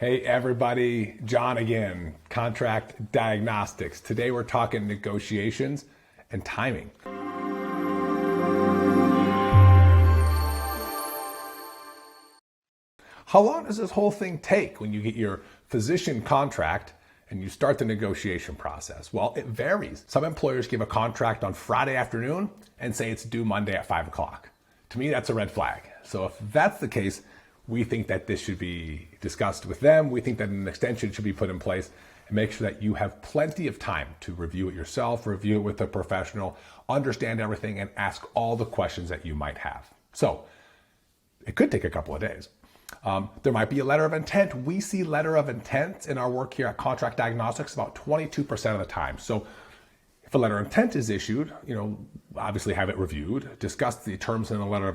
Hey everybody, John again, Contract Diagnostics. Today we're talking negotiations and timing. How long does this whole thing take when you get your physician contract and you start the negotiation process? Well, it varies. Some employers give a contract on Friday afternoon and say it's due Monday at 5 o'clock. To me, that's a red flag. So if that's the case, we think that this should be discussed with them. We think that an extension should be put in place and make sure that you have plenty of time to review it yourself, review it with a professional, understand everything, and ask all the questions that you might have. So it could take a couple of days. There might be a letter of intent. We see letter of intent in our work here at Contract Diagnostics about 22% of the time. So if a letter of intent is issued, obviously have it reviewed, discuss the terms in the letter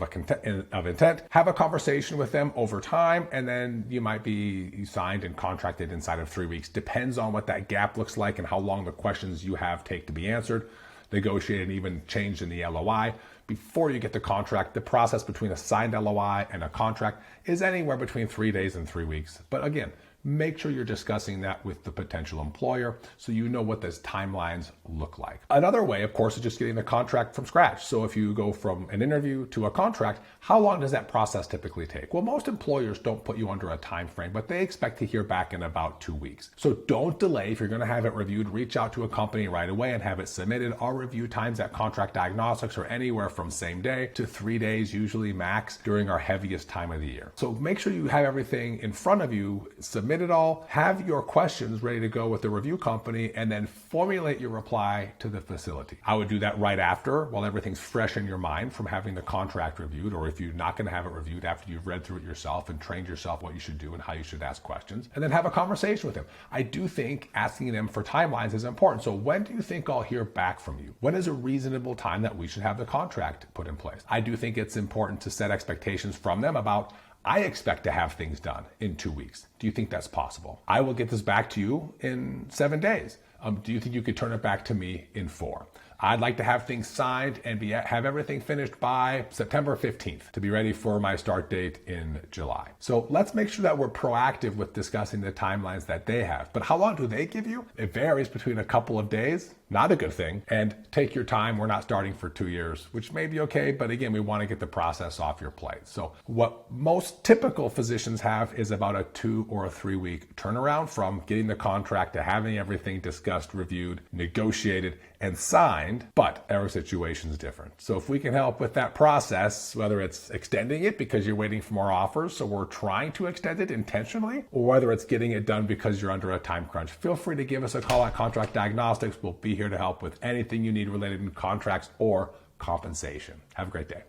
of intent, have a conversation with them over time, and then you might be signed and contracted inside of 3 weeks. Depends on what that gap looks like and how long the questions you have take to be answered. Negotiate and even change in the LOI. Before you get the contract, the process between a signed LOI and a contract is anywhere between 3 days and 3 weeks. But again, make sure you're discussing that with the potential employer so you know what those timelines look like. Another way, of course, is just getting the contract from scratch. So if you go from an interview to a contract, how long does that process typically take? Well, most employers don't put you under a time frame, but they expect to hear back in about 2 weeks. So don't delay. If you're going to have it reviewed, reach out to a company right away and have it submitted. Our review times at Contract Diagnostics are anywhere from same day to 3 days, usually max, during our heaviest time of the year. So make sure you have everything in front of you, submit it all, have your questions ready to go with the review company, and then formulate your reply to the facility. I would do that right after, while everything's fresh in your mind from having the contract reviewed, or if you're not going to have it reviewed, after you've read through it yourself and trained yourself what you should do and how you should ask questions, and then have a conversation with them. I do think asking them for timelines is important. So when do you think I'll hear back from you? When is a reasonable time that we should have the contract put in place? I do think it's important to set expectations from them about, I expect to have things done in 2 weeks. Do you think that's possible? I will get this back to you in 7 days. Do you think you could turn it back to me in 4? I'd like to have things signed and have everything finished by September 15th to be ready for my start date in July. So let's make sure that we're proactive with discussing the timelines that they have. But how long do they give you? It varies between a couple of days, not a good thing, and take your time. We're not starting for 2 years, which may be okay, but again, we want to get the process off your plate. So what most typical physicians have is about a 2 or 3 week turnaround from getting the contract to having everything discussed, reviewed, negotiated, and signed, but every situation is different. So if we can help with that process, whether it's extending it because you're waiting for more offers, so we're trying to extend it intentionally, or whether it's getting it done because you're under a time crunch, feel free to give us a call at Contract Diagnostics. We'll be here to help with anything you need related to contracts or compensation. Have a great day.